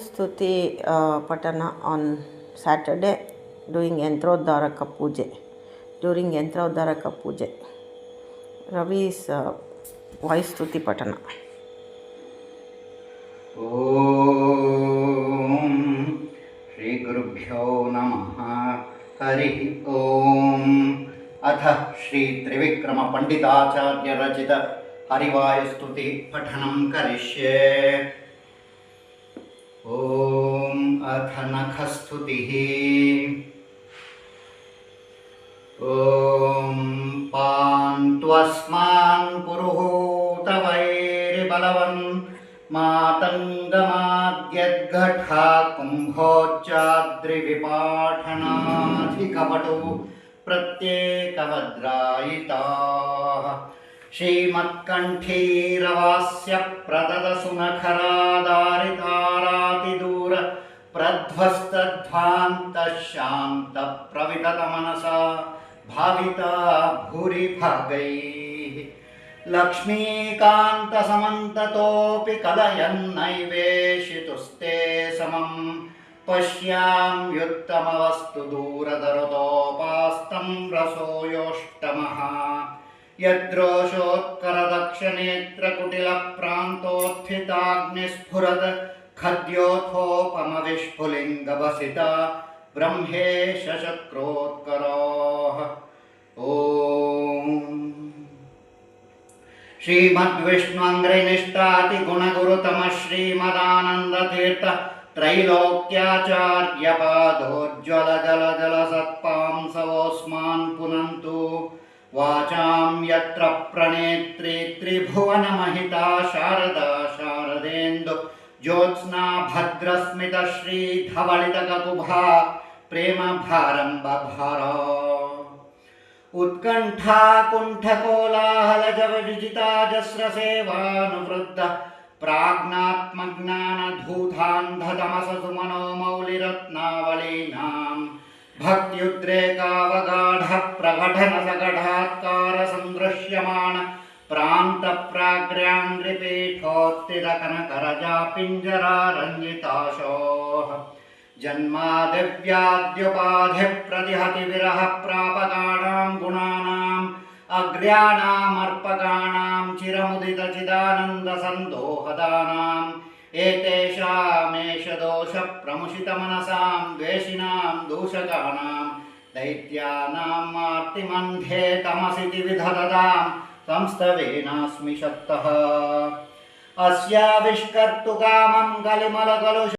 Stuti Patana on Saturday doing Yantrodharaka Puja. During Yantrodharaka Puja, Ravi's voice Stuti Patana. ओम श्री गुरुभ्यो नमः हरि ओम अथ श्री त्रिविक्रम पंडिताचार्य रचित हरिवायुस्तुति पठनं करिष्ये। ओम अथ नखस्तुतिः। ओम पान्त्वस्मान् पुरुहूतवैरिबलवन् मातङ्गमाद्यद्घटा कुम्भोच्चाद्रिविपाठनाधिकपटु प्रत्येकवद्रायिताः श्रीमत्कण्ठीरवास्य प्रददसुनखरादारितारातिदूर प्रध्वस्तध्वान्तशान्तप्रविततमनसा भाविता भूरिभागैः लक्ष्मीकान्तसमन्ततोऽपि कलयन्नैवेशितुस्ते समं पश्याम्युत्तमवस्तु दूरदरतोपास्तं रसोयोष्टमः यद्रोषोत्करदक्षनेत्रकुटिलप्रान्तोत्थिताग्निस्फुरद खद्योथोपमविस्फुलिङ्गभसिता ब्रह्मेश शक्रोत्कराः। ॐ श्रीमद्विष्णुङ्घ्रिनिष्ठातिगुणगुरुतम श्रीमदानन्दतीर्थ त्रैलोक्याचार्यपादोज्ज्वलजलजलसत्पांसवोऽस्मान् पुनन्तु वाचां यत्र प्रणेत्री त्रिभुवनमहिता शारदा शारदेन्दु ज्योत्स्ना भद्रस्मितश्रीधवलितककुभा प्रेमभारम्बभारा उत्कण्ठा कुण्ठकोलाहलजविजिताजस्रसेवानुवृद्ध प्राज्ञात्मज्ञानधूतान्धतमससुमनो भक्त्युद्रेकावगाढप्रकटनसकटात्कारसन्दृश्यमाण प्रान्तप्राग्र्याङ्घ्रिपीठोत्थितकनकरजापिञ्जरारञ्जिताशोः जन्मादिव्याद्युपाधिप्रतिहति विरह प्रापकाणां गुणानाम् अग्र्याणामर्पकाणां चिरमुदितचिदानन्दसन्दोहदानाम् एतेषामेष दोषप्रमुषितमनसां द्वेषिणां दूषकाणां दैत्यानां मार्तिमन्धे तमसिति विधदतां संस्तवेनास्मि शक्तः अस्याविष्कर्तुकामं कलिमलकलुष